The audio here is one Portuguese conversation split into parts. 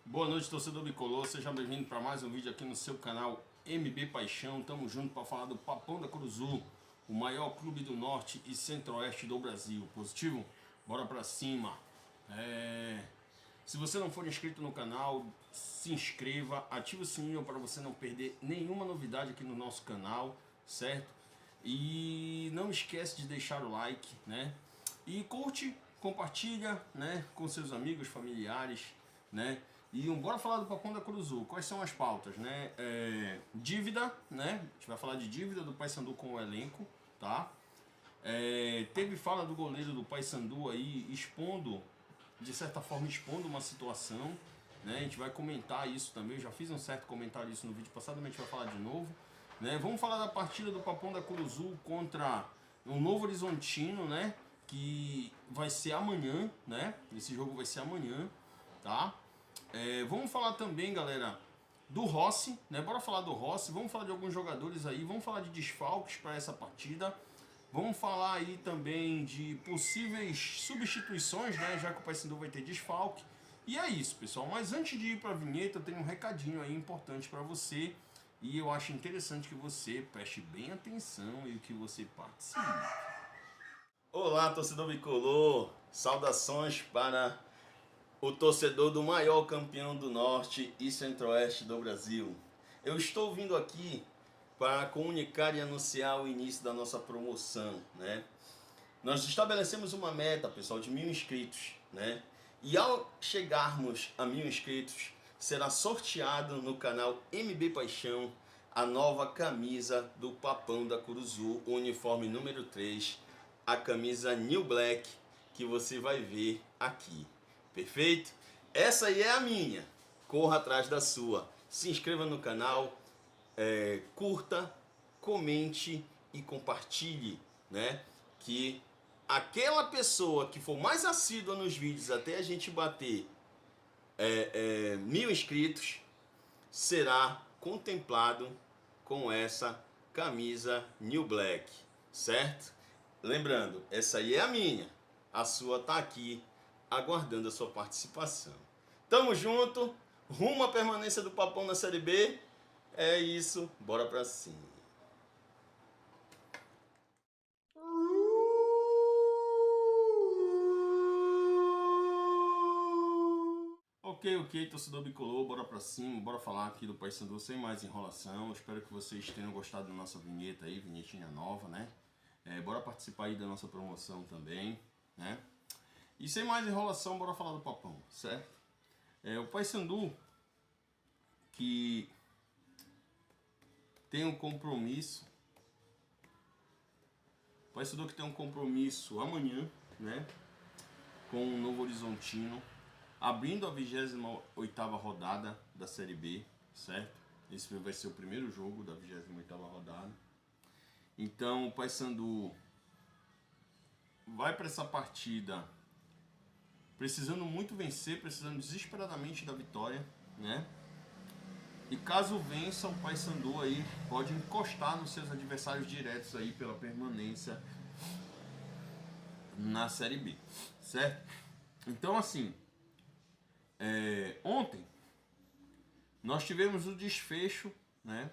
Boa noite, torcedor bicolor, seja bem-vindo para mais um vídeo aqui no seu canal MB Paixão. Tamo junto para falar do Papão da Curuzu, o maior clube do norte e centro-oeste do Brasil. Positivo? Bora pra cima. Se você não for inscrito no canal, se inscreva, ative o sininho para você não perder nenhuma novidade aqui no nosso canal, certo? E não esquece de deixar o like, né? E curte, compartilha, né, com seus amigos, familiares, né? E bora falar do Papão da Curuzu. Quais são as pautas, né? Dívida, né? A gente vai falar de dívida do Paysandu com o elenco, tá? Teve fala do goleiro do Paysandu aí expondo, de certa forma expondo uma situação, né? A gente vai comentar isso também. Eu já fiz um certo comentário disso no vídeo passado, mas a gente vai falar de novo, né? Vamos falar da partida do Papão da Curuzu contra o Novo Horizontino, né? Que vai ser amanhã, né? Esse jogo vai ser amanhã, tá? Vamos falar também, galera, do Rossi, né? Bora falar do Rossi, vamos falar de alguns jogadores aí, vamos falar de desfalques para essa partida, vamos falar aí também de possíveis substituições, né? Já que o Paysandu vai ter desfalque. E é isso, pessoal. Mas antes de ir para a vinheta, eu tenho um recadinho aí importante para você e eu acho interessante que você preste bem atenção e que você participe. Olá, torcedor bicolor, saudações para o torcedor do maior campeão do norte e centro-oeste do Brasil. Eu estou vindo aqui para comunicar e anunciar o início da nossa promoção, né? Nós estabelecemos uma meta, pessoal, de 1000 inscritos, né? E ao chegarmos a 1000 inscritos, será sorteado no canal MB Paixão a nova camisa do Papão da Curuzu, o uniforme número 3, a camisa New Black, que você vai ver aqui. Perfeito? Essa aí é a minha. Corra atrás da sua. Se inscreva no canal, curta, comente e compartilhe, né? Que aquela pessoa que for mais assídua nos vídeos até a gente bater 1000 inscritos será contemplado com essa camisa New Black, certo? Lembrando, essa aí é a minha. A sua tá aqui aguardando a sua participação. Tamo junto, rumo à permanência do Papão na Série B. É isso, bora pra cima. Ok, torcedor bicolor, bora pra cima, bora falar aqui do Paysandu sem mais enrolação. Espero que vocês tenham gostado da nossa vinheta aí, vinhetinha nova, né? Bora participar aí da nossa promoção também, né? E sem mais enrolação, bora falar do Papão, certo? O Paysandu que tem um compromisso, o Paysandu que tem um compromisso amanhã, né? Com o Novo Horizontino, abrindo a 28ª rodada da Série B, certo? Esse vai ser o primeiro jogo da 28ª rodada. Então o Paysandu vai para essa partida precisando muito vencer, precisando desesperadamente da vitória, né? E caso vença, o Paysandu aí pode encostar nos seus adversários diretos aí pela permanência na Série B, certo? Então assim, ontem nós tivemos o desfecho, né?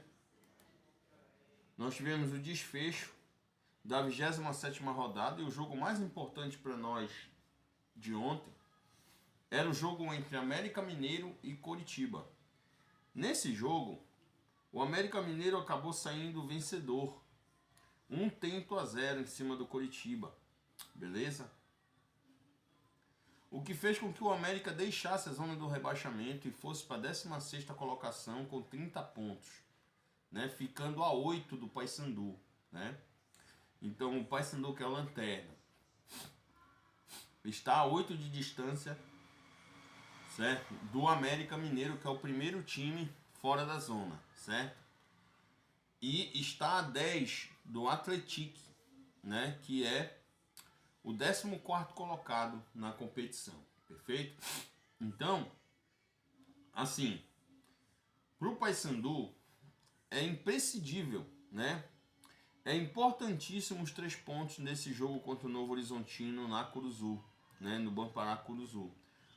Nós tivemos o desfecho da 27ª rodada e o jogo mais importante para nós de ontem era o jogo entre América Mineiro e Coritiba. Nesse jogo, o América Mineiro acabou saindo vencedor, 1-0 em cima do Coritiba, beleza? O que fez com que o América deixasse a zona do rebaixamento e fosse para a 16ª colocação com 30 pontos, né? Ficando a 8 do Paysandu, né? Então o Paysandu, que é a lanterna, está a 8 de distância, certo? Do América Mineiro, que é o primeiro time fora da zona, certo? E está a 10 do Atlético, né? Que é o 14º colocado na competição, perfeito? Então, assim, para o Paysandu é imprescindível, né? É importantíssimo os 3 pontos nesse jogo contra o Novo Horizontino na Curuzu, né? No Bampará Curuzu.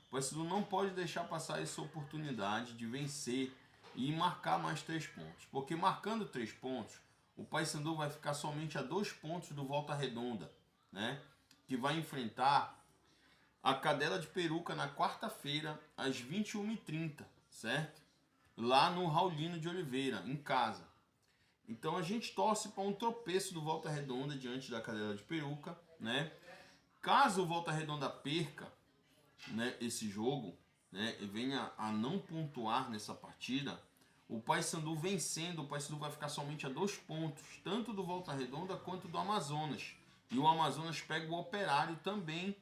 O Paysandu não pode deixar passar essa oportunidade de vencer e marcar mais 3 pontos. Porque marcando 3 pontos, o Paysandu vai ficar somente a 2 pontos do Volta Redonda, né? Que vai enfrentar a Cadela de Peruca na quarta-feira, às 21h30, certo? Lá no Raulino de Oliveira, em casa. Então a gente torce para um tropeço do Volta Redonda diante da Cadela de Peruca, né? Caso o Volta Redonda perca, né, esse jogo, né, e venha a não pontuar nessa partida, o Paysandu vencendo, o Paysandu vai ficar somente a 2 pontos, tanto do Volta Redonda quanto do Amazonas. E o Amazonas pega o Operário também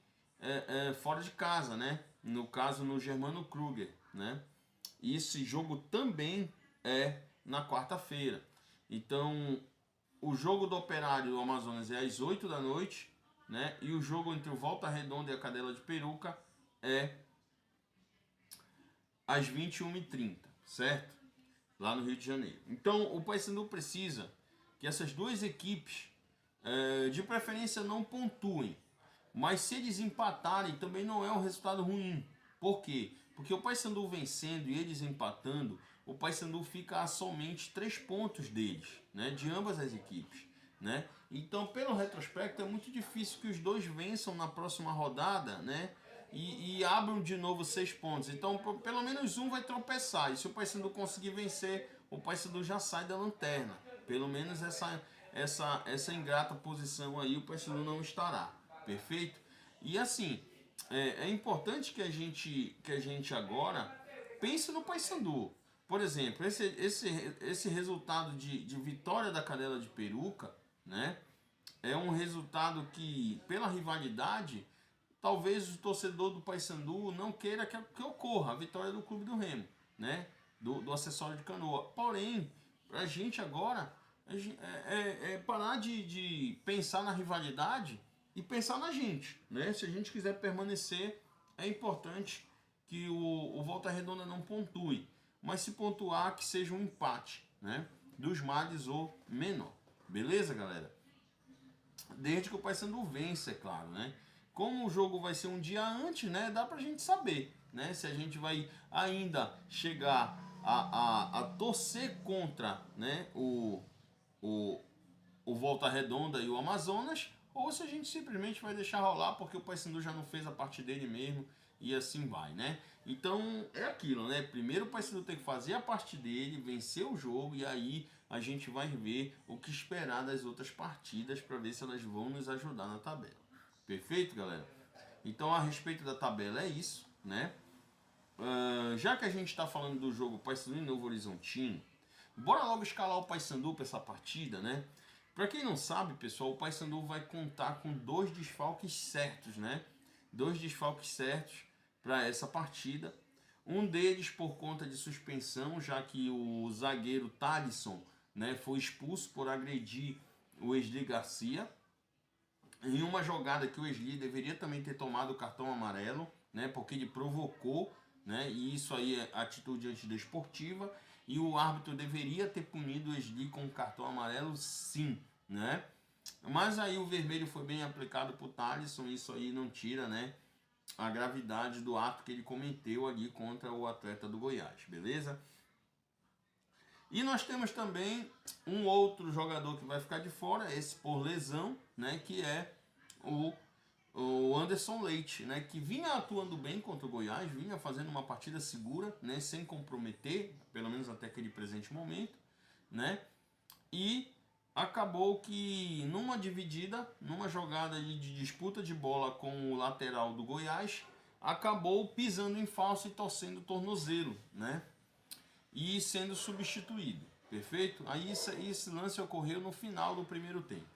fora de casa, né? No caso, no Germano Kruger, né? E esse jogo também é na quarta-feira. Então, o jogo do Operário e do Amazonas é às 8 da noite, né? E o jogo entre o Volta Redonda e a Cadela de Peruca é às 21h30, certo? Lá no Rio de Janeiro. Então, o Paysandu precisa que essas duas equipes, de preferência, não pontuem. Mas se eles empatarem, também não é um resultado ruim. Por quê? Porque o Paysandu vencendo e eles empatando, o Paysandu fica a somente 3 pontos deles, né? De ambas as equipes, né? Então, pelo retrospecto, é muito difícil que os dois vençam na próxima rodada, né? E abram de novo 6 pontos. Então, pelo menos um vai tropeçar. E se o Paysandu conseguir vencer, o Paysandu já sai da lanterna. Pelo menos essa ingrata posição aí, o Paysandu não estará. Perfeito? E assim, é importante que a gente agora pense no Paysandu. Por exemplo, esse resultado de vitória da Cadela de Peruca, né? É um resultado que, pela rivalidade, talvez o torcedor do Paysandu não queira que ocorra a vitória do Clube do Remo, né? Do acessório de Canoa. Porém, a gente agora parar de pensar na rivalidade e pensar na gente, né? Se a gente quiser permanecer, é importante que o Volta Redonda não pontue, mas se pontuar, que seja um empate, né? Dos males ou menor. Beleza, galera? Desde que o Paysandu vença, é claro, né? Como o jogo vai ser um dia antes, né? Dá pra gente saber, né? Se a gente vai ainda chegar a torcer contra, né? O Volta Redonda e o Amazonas, ou se a gente simplesmente vai deixar rolar porque o Paysandu já não fez a parte dele mesmo e assim vai, né? Então é aquilo, né? Primeiro o Paysandu tem que fazer a parte dele, vencer o jogo e aí a gente vai ver o que esperar das outras partidas para ver se elas vão nos ajudar na tabela. Perfeito, galera? Então a respeito da tabela é isso, né? Já que a gente está falando do jogo Paysandu e Novo Horizontino, bora logo escalar o Paysandu para essa partida, né? Para quem não sabe, pessoal, o Paysandu vai contar com 2 desfalques certos, né? 2 desfalques certos para essa partida. Um deles por conta de suspensão, já que o zagueiro Thalisson, né, foi expulso por agredir o Wesley Garcia em uma jogada que o Wesley deveria também ter tomado o cartão amarelo, né, porque ele provocou, né, e isso aí é atitude antidesportiva, e o árbitro deveria ter punido o Wesley com o cartão amarelo, sim, né? Mas aí o vermelho foi bem aplicado por Thalisson, isso aí não tira, né, a gravidade do ato que ele cometeu ali contra o atleta do Goiás, beleza? E nós temos também um outro jogador que vai ficar de fora, esse por lesão, né, que é o Anderson Leite, né, que vinha atuando bem contra o Goiás, vinha fazendo uma partida segura, né, sem comprometer, pelo menos até aquele presente momento, né? E acabou que numa dividida, numa jogada de disputa de bola com o lateral do Goiás, acabou pisando em falso e torcendo o tornozelo, né? E sendo substituído, perfeito? Aí esse lance ocorreu no final do primeiro tempo,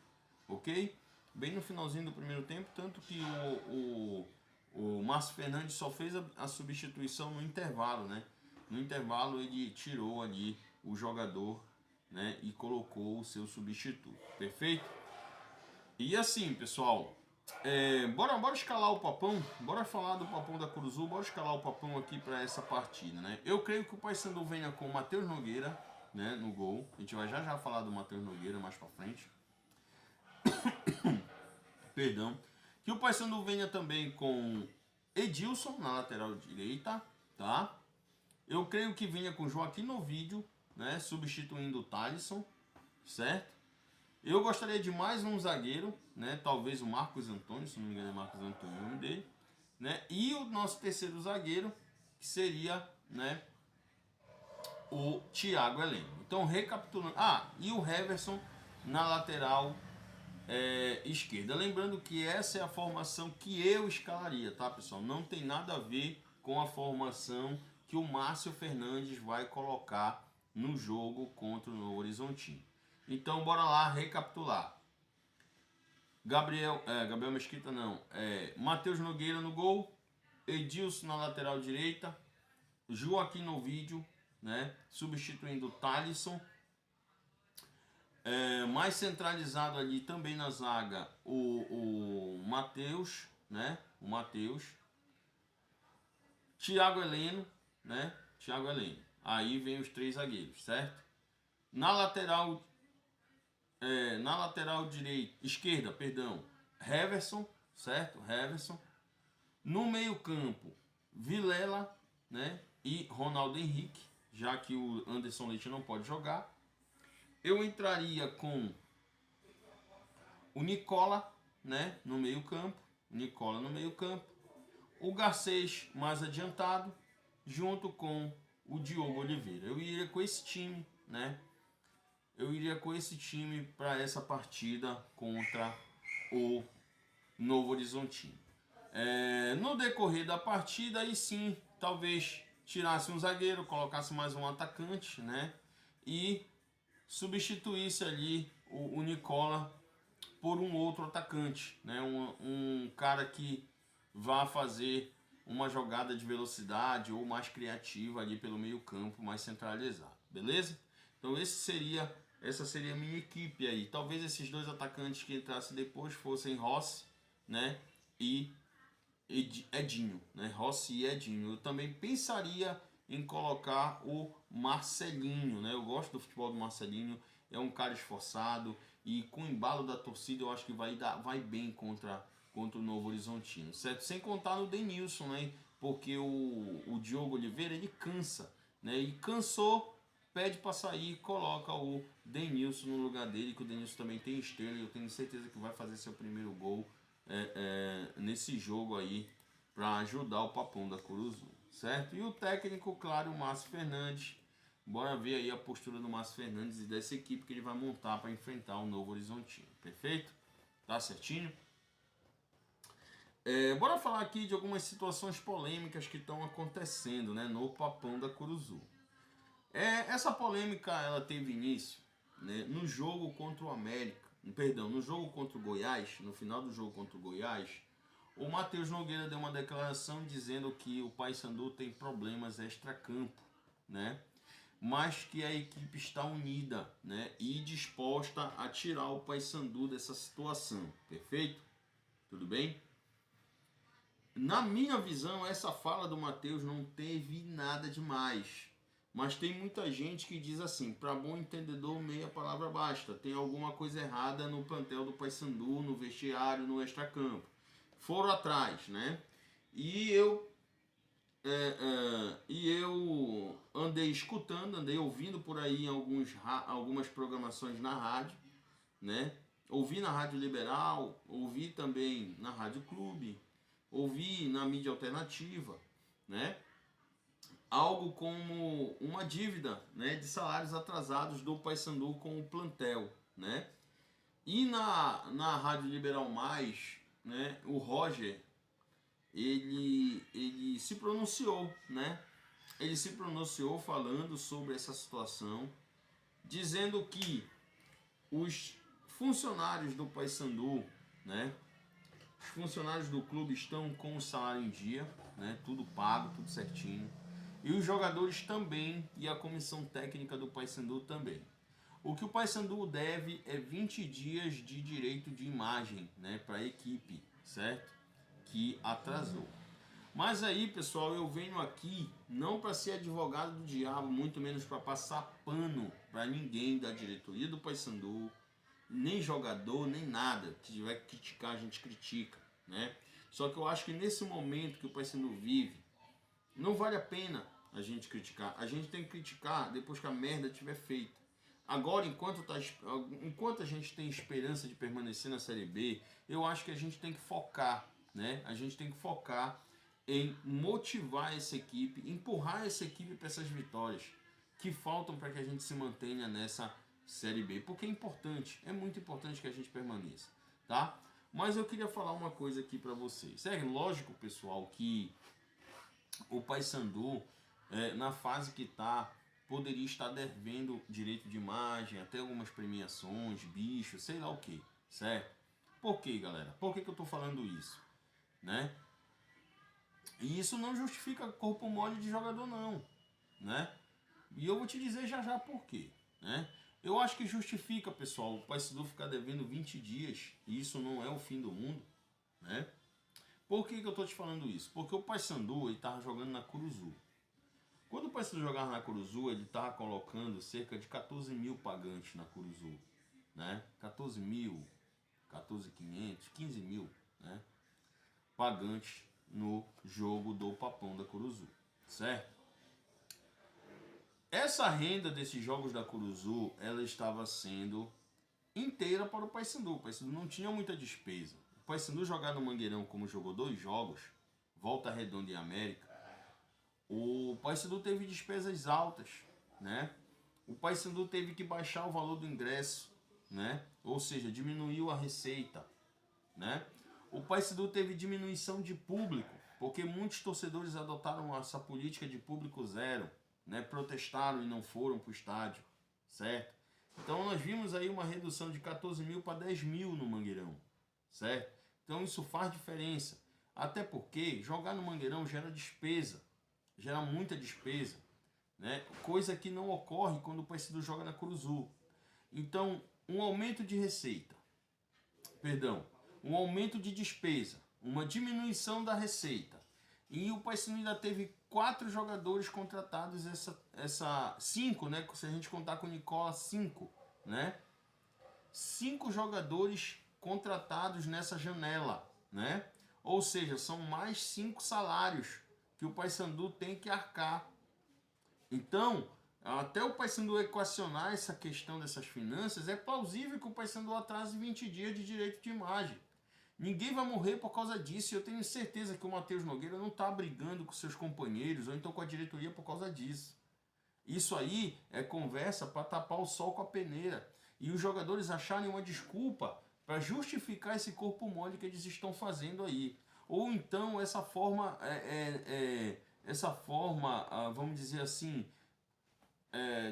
ok? Bem no finalzinho do primeiro tempo, tanto que o Márcio Fernandes só fez a substituição no intervalo, né? No intervalo ele tirou ali o jogador, né, e colocou o seu substituto, perfeito? E assim, pessoal, bora escalar o Papão, bora falar do Papão da Curuzu, bora escalar o Papão aqui para essa partida, né? Eu creio que o Paysandu venha com o Matheus Nogueira, né, no gol. A gente vai já falar do Matheus Nogueira mais para frente. Perdão. Que o Paysandu venha também com Edilson na lateral direita, tá? Eu creio que vinha com Joaquim Novídio, né? Substituindo o Thalisson, certo? Eu gostaria de mais um zagueiro, né? Talvez o Marcos Antônio, se não me engano é Marcos Antônio o nome dele, né? E o nosso terceiro zagueiro, que seria, né, o Thiago Heleno. Então, recapitulando. E o Heverson na lateral esquerda. Lembrando que essa é a formação que eu escalaria, tá, pessoal? Não tem nada a ver com a formação que o Márcio Fernandes vai colocar no jogo contra o Novo Horizontino. Então, bora lá recapitular. Gabriel Mesquita não. Matheus Nogueira no gol. Edilson na lateral direita. Joaquim Novídio, né? Substituindo o Thalisson. Mais centralizado ali também na zaga o Matheus, né? O Matheus. Thiago Heleno, né? Thiago Heleno. Aí vem os três zagueiros, certo? Na lateral direita, esquerda, perdão, Heverson, certo? Heverson. No meio-campo, Vilela, né? E Ronaldo Henrique, já que o Anderson Leite não pode jogar. Eu entraria com o Nicola, né, no meio-campo, o Garcês mais adiantado, junto com o Diogo Oliveira. Eu iria com esse time, né? Para essa partida contra o Novo Horizontino. No decorrer da partida, aí sim, talvez tirasse um zagueiro, colocasse mais um atacante, né? E substituísse ali o Nicola por um outro atacante, né? Um cara que vá fazer uma jogada de velocidade ou mais criativa ali pelo meio campo, mais centralizado, beleza? Então essa seria a minha equipe aí. Talvez esses dois atacantes que entrassem depois fossem Rossi, né? E Edinho, né? Rossi e Edinho. Eu também pensaria em colocar o Marcelinho, né? Eu gosto do futebol do Marcelinho, é um cara esforçado e com o embalo da torcida eu acho que vai bem contra o Novo Horizontino, certo? Sem contar no Denilson, né? Porque o Diogo Oliveira, ele cansa, né? E cansou, pede para sair, coloca o Denilson no lugar dele, que o Denilson também tem estrela e eu tenho certeza que vai fazer seu primeiro gol nesse jogo aí para ajudar o Papão da Curuzu, certo? E o técnico, claro, o Márcio Fernandes. Bora ver aí a postura do Márcio Fernandes e dessa equipe que ele vai montar para enfrentar o Novo Horizontino, perfeito? Tá certinho? Bora falar aqui de algumas situações polêmicas que estão acontecendo, né, no Papão da Curuzu. Essa polêmica ela teve início, né, no jogo contra o América, no jogo contra o Goiás, no final do jogo contra o Goiás, o Matheus Nogueira deu uma declaração dizendo que o Paysandu tem problemas extracampo, né? Mas que a equipe está unida, né? E disposta a tirar o Paysandu dessa situação, perfeito? Tudo bem? Na minha visão, essa fala do Matheus não teve nada demais. Mas tem muita gente que diz assim, para bom entendedor, meia palavra basta. Tem alguma coisa errada no plantel do Paysandu, no vestiário, no extracampo. Foram atrás, né? E eu andei escutando, andei ouvindo por aí em algumas programações na rádio, né? Ouvi na Rádio Liberal, ouvi também na Rádio Clube, ouvi na mídia alternativa, né? Algo como uma dívida, né, de salários atrasados do Paysandu com o plantel, né? E na Rádio Liberal Mais, né, o Roger, ele se pronunciou, né? Ele se pronunciou falando sobre essa situação, dizendo que os funcionários do Paysandu, né, os funcionários do clube estão com o salário em dia, né, tudo pago, tudo certinho. E os jogadores também e a comissão técnica do Paysandu também. O que o Paysandu deve é 20 dias de direito de imagem, né, para a equipe, certo? Que atrasou. Mas aí, pessoal, eu venho aqui não para ser advogado do diabo, muito menos para passar pano para ninguém da diretoria do Paysandu, nem jogador, nem nada. Se tiver que criticar, a gente critica, né? Só que eu acho que nesse momento que o Paysandu vive, não vale a pena a gente criticar. A gente tem que criticar depois que a merda tiver feita. Agora, enquanto a gente tem esperança de permanecer na Série B, eu acho que a gente tem que focar, né? A gente tem que focar em motivar essa equipe, empurrar essa equipe para essas vitórias que faltam para que a gente se mantenha nessa Série B, porque é importante, é muito importante que a gente permaneça, tá? Mas eu queria falar uma coisa aqui para vocês. É lógico, pessoal, que o Paysandu, na fase que está, poderia estar devendo direito de imagem, até algumas premiações, bicho, sei lá o que, certo? Por quê, galera? Por que eu estou falando isso? Né? E isso não justifica corpo mole de jogador, não, né? E eu vou te dizer já já por quê, né? Eu acho que justifica, pessoal, o Paysandu ficar devendo 20 dias, e isso não é o fim do mundo, né? Por que eu tô te falando isso? Porque o Paysandu, ele tava jogando na Curuzu. Quando o Paysandu jogava na Curuzu, ele tava colocando cerca de 14 mil pagantes na Curuzu, né? 14 mil, 14.500, 15 mil, né? Pagantes no jogo do Papão da Curuzu, certo? Essa renda desses jogos da Curuzu, ela estava sendo inteira para o Paysandu. O Paysandu não tinha muita despesa. O Paysandu jogar no Mangueirão como jogou 2 jogos, Volta Redonda e América, o Paysandu teve despesas altas, né? O Paysandu teve que baixar o valor do ingresso, né? Ou seja, diminuiu a receita, né? O Paysandu teve diminuição de público, porque muitos torcedores adotaram essa política de público zero, né? Protestaram e não foram para o estádio, certo? Então nós vimos aí uma redução de 14 mil para 10 mil no Mangueirão, certo? Então isso faz diferença, até porque jogar no Mangueirão gera despesa, gera muita despesa, né? Coisa que não ocorre quando o Paysandu joga na Curuzu. Então, um aumento de receita, um aumento de despesa, uma diminuição da receita, e o Paysandu ainda teve 4 jogadores contratados, 5, né? Se a gente contar com o Nicola, 5, né? 5 jogadores contratados nessa janela, né? Ou seja, são mais 5 salários que o Paysandu tem que arcar. Então, até o Paysandu equacionar essa questão dessas finanças, é plausível que o Paysandu atrase 20 dias de direito de imagem. Ninguém vai morrer por causa disso, e eu tenho certeza que o Matheus Nogueira não está brigando com seus companheiros ou então com a diretoria por causa disso. Isso aí é conversa para tapar o sol com a peneira e os jogadores acharem uma desculpa para justificar esse corpo mole que eles estão fazendo aí. Ou então essa forma, vamos dizer assim,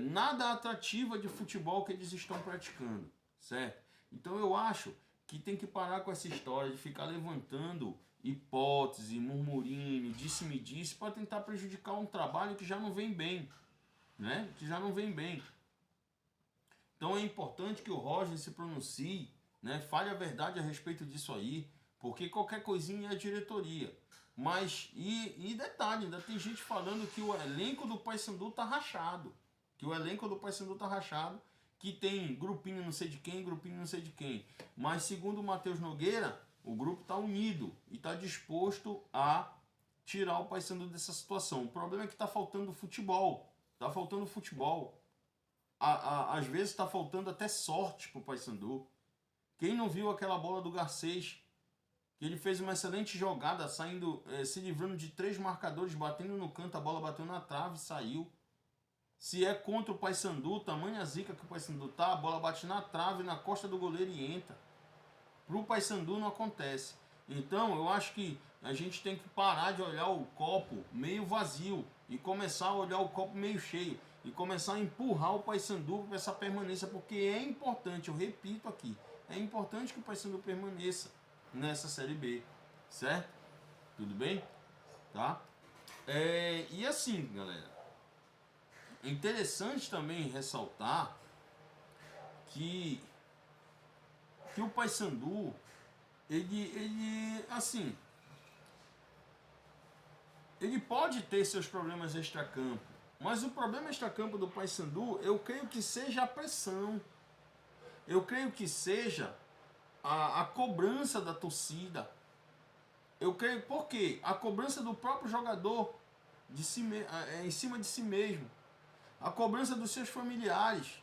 nada atrativa de futebol que eles estão praticando, certo? Então eu acho que tem que parar com essa história de ficar levantando hipótese, murmurinho, disse-me disse, para tentar prejudicar um trabalho que já não vem bem, né? Que já não vem bem. Então é importante que o Roger se pronuncie, né? Fale a verdade a respeito disso aí, porque qualquer coisinha é diretoria. Mas, e detalhe, ainda tem gente falando que o elenco do Paysandu tá rachado. Que tem grupinho não sei de quem, grupinho não sei de quem. Mas segundo o Matheus Nogueira, o grupo tá unido e tá disposto a tirar o Paysandu dessa situação. O problema é que tá faltando futebol. Às vezes tá faltando até sorte pro Paysandu. Quem não viu aquela bola do Garcês, que ele fez uma excelente jogada, saindo, se livrando de 3 marcadores, batendo no canto, a bola bateu na trave e saiu. Se é contra o Paysandu, tamanha zica que o Paysandu tá, a bola bate na trave, na costa do goleiro e entra. Pro Paysandu não acontece. Então eu acho que a gente tem que parar de olhar o copo meio vazio e começar a olhar o copo meio cheio. E começar a empurrar o Paysandu para essa permanência, porque é importante, eu repito aqui, é importante que o Paysandu permaneça nessa Série B, certo? Tudo bem? Tá? E assim, galera, é interessante também ressaltar que o Paysandu, ele pode ter seus problemas extracampo, mas o problema extracampo do Paysandu, eu creio que seja a pressão, eu creio que seja a cobrança da torcida, Eu creio porque a cobrança do próprio jogador de si, em cima de si mesmo, a cobrança dos seus familiares,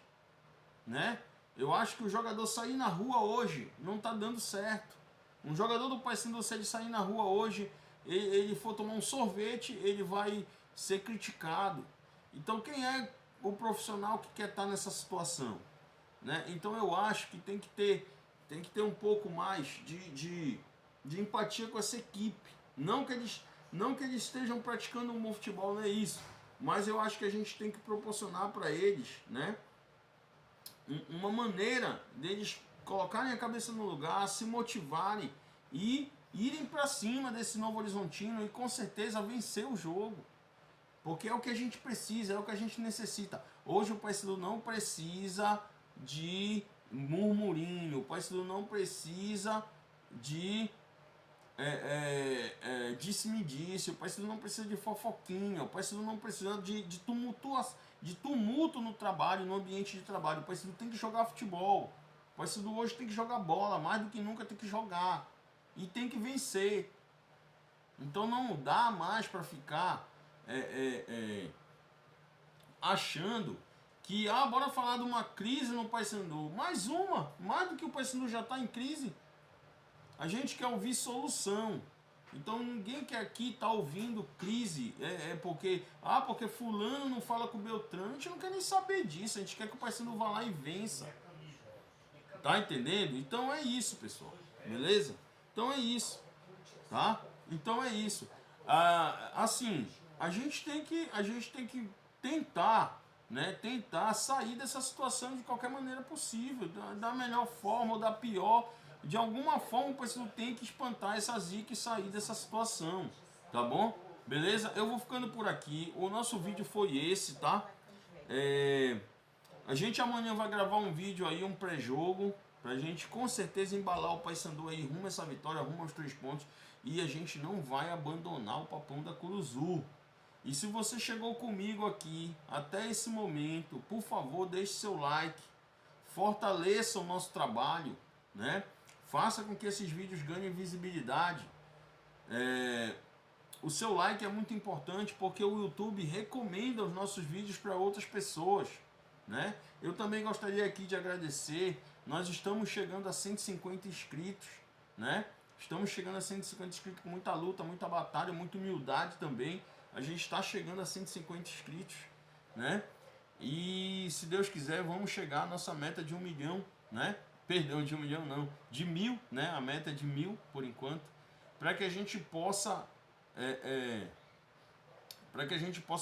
né? Eu acho que o jogador sair na rua hoje não está dando certo. Um jogador do Paysandu, se ele sair na rua hoje, ele for tomar um sorvete, ele vai ser criticado. Então quem é o profissional que quer estar nessa situação, né? Então eu acho que tem que ter um pouco mais de empatia com essa equipe. Não que eles estejam praticando um bom futebol, não é isso. Mas eu acho que a gente tem que proporcionar para eles, né, uma maneira deles colocarem a cabeça no lugar, se motivarem e irem para cima desse Novo Horizontino e com certeza vencer o jogo. Porque é o que a gente precisa, é o que a gente necessita. Hoje o Paysandu não precisa de murmurinho, o Paysandu não precisa de disse-me-disse, o Paysandu não precisa de fofoquinha, o Paysandu não precisa de tumulto no trabalho, no ambiente de trabalho. O Paysandu tem que jogar futebol, o Paysandu hoje tem que jogar bola, mais do que nunca tem que jogar e tem que vencer. Então não dá mais para ficar achando que, bora falar de uma crise no Paysandu. Mais do que o Paysandu já está em crise. A gente quer ouvir solução. Então ninguém que aqui está ouvindo crise porque fulano não fala com o Beltrano. A gente não quer nem saber disso. A gente quer que o Paysandu vá lá e vença. Tá entendendo? Então é isso, pessoal. Beleza? Então é isso. Tá? Então é isso. Assim, a gente tem que tentar, né? Tentar sair dessa situação de qualquer maneira possível, da melhor forma ou da pior. De alguma forma o Paysandu tem que espantar essa zica e sair dessa situação, tá bom? Beleza? Eu vou ficando por aqui. O nosso vídeo foi esse, tá? A gente amanhã vai gravar um vídeo aí, um pré-jogo, pra gente com certeza embalar o Paysandu aí rumo a essa vitória, rumo aos 3 pontos. E a gente não vai abandonar o Papão da Curuzu. E se você chegou comigo aqui até esse momento, por favor, deixe seu like, fortaleça o nosso trabalho, né? Faça com que esses vídeos ganhem visibilidade. O seu like é muito importante porque o YouTube recomenda os nossos vídeos para outras pessoas, né? Eu também gostaria aqui de agradecer. Nós estamos chegando a 150 inscritos, né? Estamos chegando a 150 inscritos com muita luta, muita batalha, muita humildade também. A gente está chegando a 150 inscritos, né? E se Deus quiser, vamos chegar à nossa meta de 1 milhão, né? Perdão, de 1 milhão não, de 1000, né? A meta é de 1000 por enquanto, para que a gente possa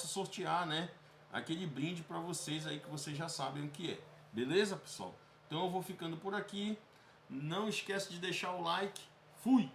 sortear, né? Aquele brinde para vocês aí que vocês já sabem o que é. Beleza, pessoal? Então eu vou ficando por aqui. Não esquece de deixar o like. Fui!